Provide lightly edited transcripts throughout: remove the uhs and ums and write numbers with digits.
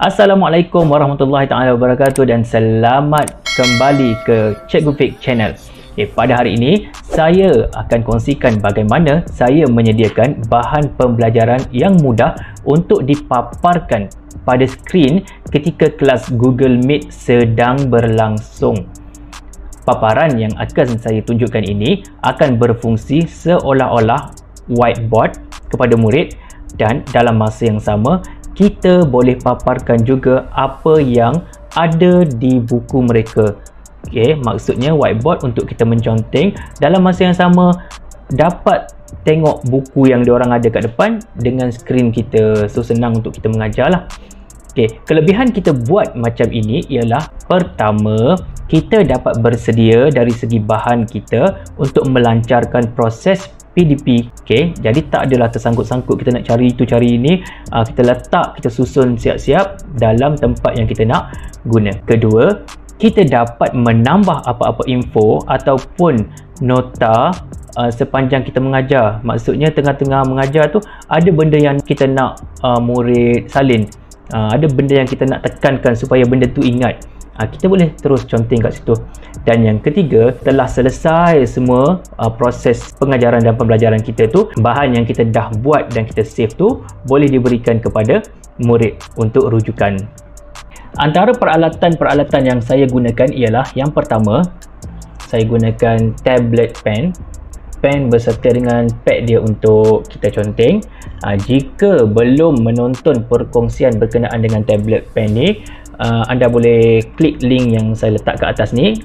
Assalamualaikum warahmatullahi taala wabarakatuh dan selamat kembali ke Cikgu Fik Channel. Pada hari ini saya akan kongsikan bagaimana saya menyediakan bahan pembelajaran yang mudah untuk dipaparkan pada skrin ketika kelas Google Meet sedang berlangsung. Paparan yang akan saya tunjukkan ini akan berfungsi seolah-olah whiteboard kepada murid dan dalam masa yang sama kita boleh paparkan juga apa yang ada di buku mereka. Maksudnya whiteboard untuk kita menconteng, dalam masa yang sama dapat tengok buku yang diorang ada kat depan dengan skrin kita, so senang untuk kita mengajar lah. Kelebihan kita buat macam ini ialah pertama, kita dapat bersedia dari segi bahan kita untuk melancarkan proses PDP. Jadi tak adalah tersangkut-sangkut kita nak cari itu cari ini, kita letak, kita susun siap-siap dalam tempat yang kita nak guna. Kedua, kita dapat menambah apa-apa info ataupun nota sepanjang kita mengajar. Maksudnya tengah-tengah mengajar tu ada benda yang kita nak murid salin, ada benda yang kita nak tekankan supaya benda tu ingat, kita boleh terus conteng kat situ. Dan yang ketiga, telah selesai semua proses pengajaran dan pembelajaran kita tu, bahan yang kita dah buat dan kita save tu boleh diberikan kepada murid untuk rujukan. Antara peralatan-peralatan yang saya gunakan ialah, yang pertama, saya gunakan tablet pen berserta dengan pad dia untuk kita conteng. Jika belum menonton perkongsian berkenaan dengan tablet pen ni, anda boleh klik link yang saya letak kat atas ni.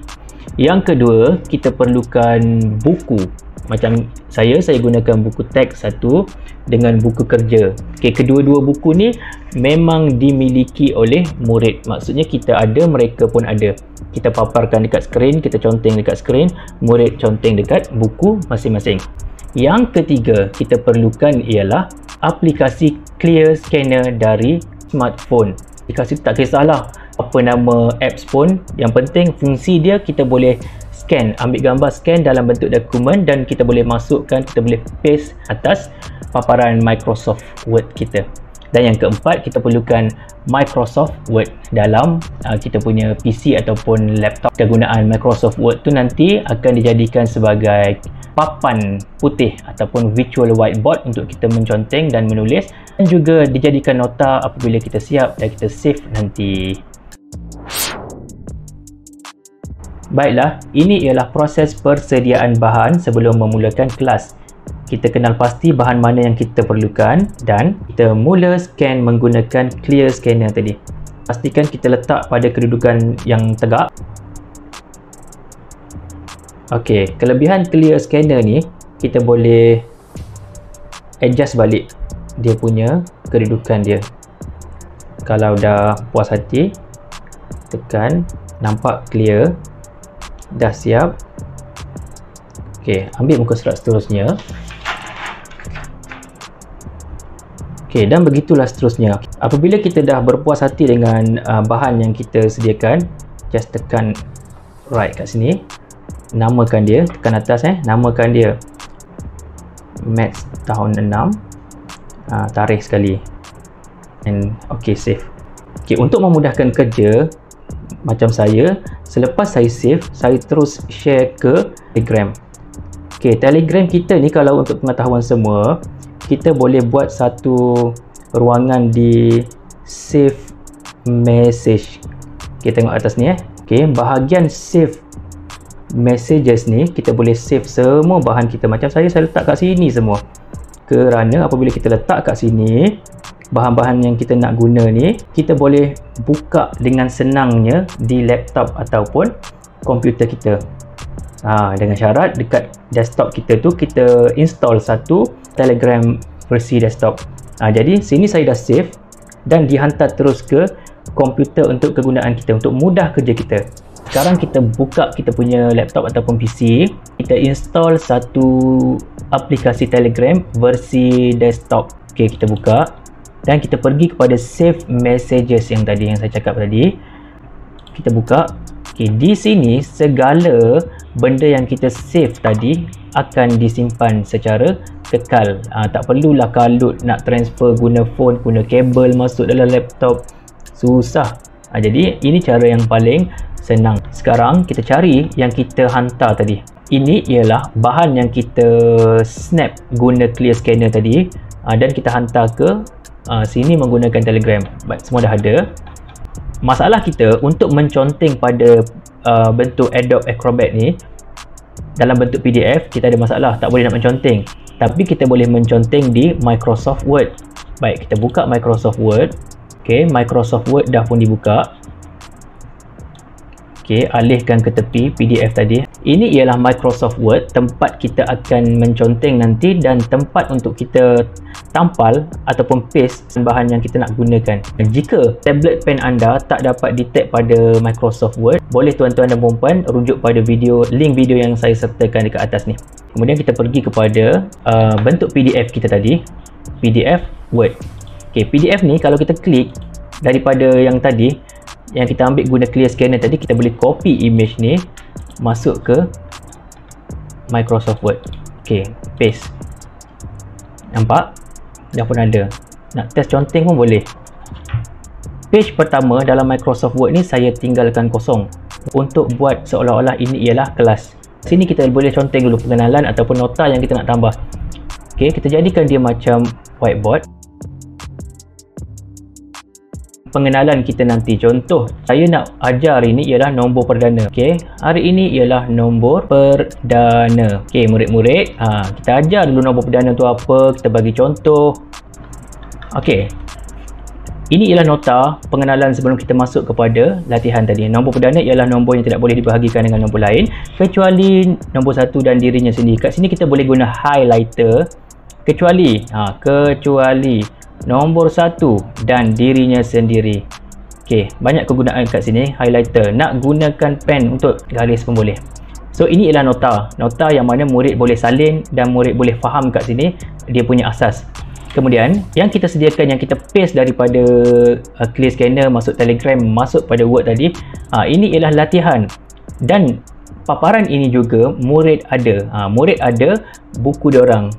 Yang kedua, kita perlukan buku. Macam saya gunakan buku teks satu dengan buku kerja. Kedua-dua buku ni memang dimiliki oleh murid. Maksudnya kita ada, mereka pun ada. Kita paparkan dekat skrin, kita conteng dekat skrin, murid conteng dekat buku masing-masing. Yang ketiga, kita perlukan ialah aplikasi Clear Scanner dari smartphone. Aplikasi tak kisahlah apa nama apps pun, yang penting fungsi dia kita boleh scan, ambil gambar, scan dalam bentuk dokumen dan kita boleh masukkan, kita boleh paste atas paparan Microsoft Word kita. Dan yang keempat, kita perlukan Microsoft Word dalam kita punya PC ataupun laptop. Kegunaan Microsoft Word tu nanti akan dijadikan sebagai papan putih ataupun virtual whiteboard untuk kita menconteng dan menulis, dan juga dijadikan nota apabila kita siap dan kita save nanti. Baiklah, ini ialah proses persediaan bahan sebelum memulakan kelas. Kita kenal pasti bahan mana yang kita perlukan dan kita mula scan menggunakan Clear Scanner tadi. Pastikan kita letak pada kedudukan yang tegak. Kelebihan Clear Scanner ni, kita boleh adjust balik dia punya kedudukan dia. Kalau dah puas hati, tekan, nampak clear, dah siap. Ambil muka surat seterusnya. Dan begitulah seterusnya. Apabila kita dah berpuas hati dengan bahan yang kita sediakan, just tekan right kat sini, namakan dia, tekan atas namakan dia Maths tahun 6, tarikh sekali, and save. Untuk memudahkan kerja macam saya, selepas saya save, saya terus share ke Telegram. Telegram kita ni, kalau untuk pengetahuan semua, kita boleh buat satu ruangan di save message. Tengok atas ni bahagian save messages ni, kita boleh save semua bahan kita. Macam saya letak kat sini semua, kerana apabila kita letak kat sini, bahan-bahan yang kita nak guna ni, kita boleh buka dengan senangnya di laptop ataupun komputer kita. Dengan syarat dekat desktop kita tu, kita install satu Telegram versi desktop. Jadi sini saya dah save dan dihantar terus ke komputer untuk kegunaan kita, untuk mudah kerja kita. Sekarang kita buka kita punya laptop ataupun PC, kita install satu aplikasi Telegram versi desktop. Kita buka dan kita pergi kepada save messages yang tadi, yang saya cakap tadi. Kita buka. Di sini segala benda yang kita save tadi akan disimpan secara kekal. Tak perlulah kalut nak transfer guna phone, guna kabel masuk dalam laptop. Susah. Jadi ini cara yang paling senang. Sekarang kita cari yang kita hantar tadi. Ini ialah bahan yang kita snap guna clear scanner tadi, dan kita hantar ke sini menggunakan Telegram. Baik, semua dah ada. Masalah kita untuk menconteng pada bentuk Adobe Acrobat ni dalam bentuk PDF, kita ada masalah, tak boleh nak menconteng. Tapi kita boleh menconteng di Microsoft Word. Baik, kita buka Microsoft Word. Okey, Microsoft Word dah pun dibuka. Okey, alihkan ke tepi PDF tadi. Ini ialah Microsoft Word, tempat kita akan menconteng nanti dan tempat untuk kita tampal ataupun paste bahan yang kita nak gunakan. Jika tablet pen anda tak dapat detect pada Microsoft Word, boleh tuan-tuan dan puan-puan rujuk pada link video yang saya sertakan dekat atas ni. Kemudian kita pergi kepada bentuk PDF kita tadi, PDF Word. Okey, PDF ni kalau kita klik daripada yang tadi, yang kita ambil guna clear scanner tadi, kita boleh copy image ni masuk ke Microsoft Word. Okey, paste. Nampak? Dah pun ada. Nak test conteng pun boleh. Page pertama dalam Microsoft Word ni saya tinggalkan kosong untuk buat seolah-olah ini ialah kelas. Sini kita boleh conteng dulu pengenalan ataupun nota yang kita nak tambah. Okey, kita jadikan dia macam whiteboard. Pengenalan kita nanti, contoh saya nak ajar hari ini ialah nombor perdana. Okey, hari ini ialah nombor perdana. Okey, murid-murid, kita ajar dulu nombor perdana tu apa, kita bagi contoh. Okey, ini ialah nota pengenalan sebelum kita masuk kepada latihan tadi. Nombor perdana ialah nombor yang tidak boleh dibahagikan dengan nombor lain kecuali nombor satu dan dirinya sendiri. Kat sini kita boleh guna highlighter, kecuali nombor satu dan dirinya sendiri. Okey, banyak kegunaan kat sini. Highlighter, nak gunakan pen untuk garis pun boleh. So ini ialah nota yang mana murid boleh salin dan murid boleh faham kat sini dia punya asas. Kemudian yang kita sediakan, yang kita paste daripada clear scanner masuk Telegram, masuk pada Word tadi, ini ialah latihan. Dan paparan ini juga murid ada buku diorang.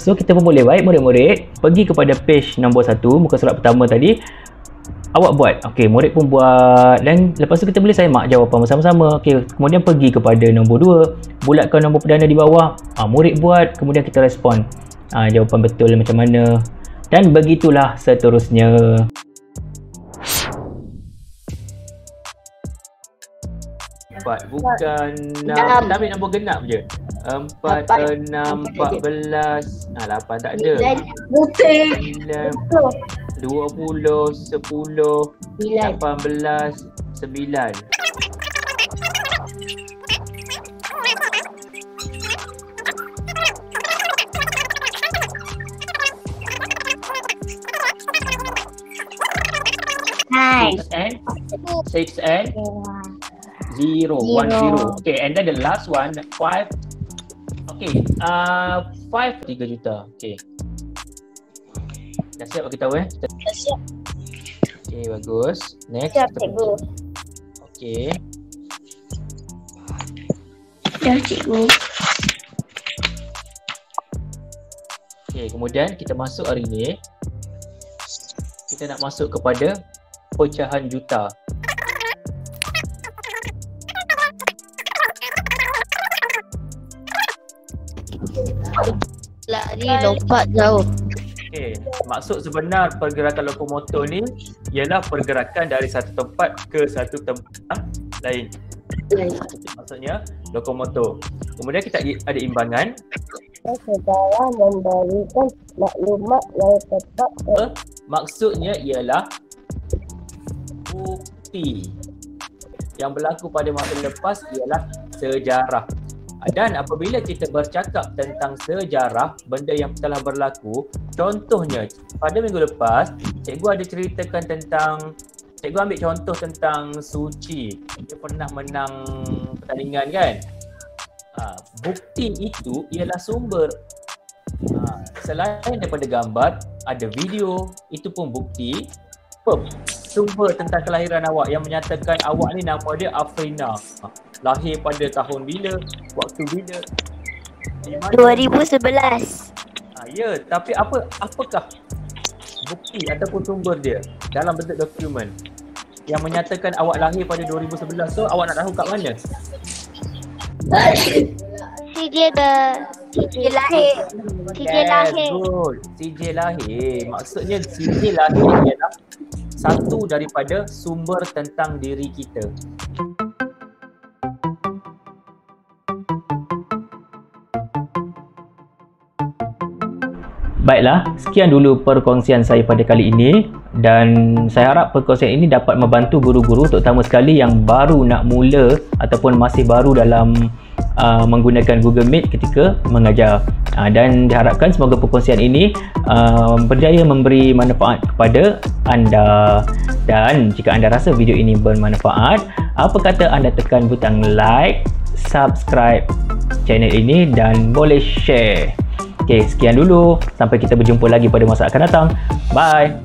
So kita pun boleh, baik murid-murid, pergi kepada page nombor 1, muka surat pertama tadi, awak buat. Okey, murid pun buat, dan lepas tu kita boleh semak jawapan bersama-sama. Okey, kemudian pergi kepada nombor 2, bulatkan nombor perdana di bawah, murid buat, kemudian kita respon jawapan betul macam mana, dan begitulah seterusnya. Bukan 6, kita ambil nombor genap je. 4, 6, 14, 8 tak ada. 9, 20, 10, 18, 9. Six and 0, 1, 0. Okay, and then the last one, 5. Okay, 5, 3 juta. Okay. Dah siap bagi tahu Dah siap. Okay, bagus. Next. Siap, cikgu. Okay. Dah, cikgu. Okay, kemudian kita masuk hari ni. Kita nak masuk kepada pecahan juta. Lari lompat jauh. Okey, maksud sebenar pergerakan lokomotor ni ialah pergerakan dari satu tempat ke satu tempat lain. Maksudnya lokomotor. Kemudian kita ada imbangan. Saudara memberikan maklumat yang tepat. Maksudnya ialah bukti. Yang berlaku pada masa lepas ialah sejarah. Dan apabila kita bercakap tentang sejarah, benda yang telah berlaku, contohnya pada minggu lepas, cikgu ada ceritakan tentang, cikgu ambil contoh tentang Suci. Dia pernah menang pertandingan kan? Bukti itu ialah sumber. Selain daripada gambar, ada video, itu pun bukti. Sumber tentang kelahiran awak yang menyatakan awak ni nama dia Afrina. Lahir pada tahun bila, waktu bila? 2011. Ya, tapi apakah bukti ataupun sumber dia dalam bentuk dokumen? yang menyatakan awak lahir pada 2011 tu awak nak tahu kat mana? CJ lahir. CJ lahir. Good. CJ lahir. Maksudnya CJ lahir ialah satu daripada sumber tentang diri kita. Baiklah, sekian dulu perkongsian saya pada kali ini dan saya harap perkongsian ini dapat membantu guru-guru terutama sekali yang baru nak mula ataupun masih baru dalam menggunakan Google Meet ketika mengajar. Dan diharapkan semoga perkongsian ini berjaya memberi manfaat kepada anda. Dan jika anda rasa video ini bermanfaat, apa kata anda tekan butang like, subscribe channel ini dan boleh share. Okey, sekian dulu. Sampai kita berjumpa lagi pada masa akan datang. Bye.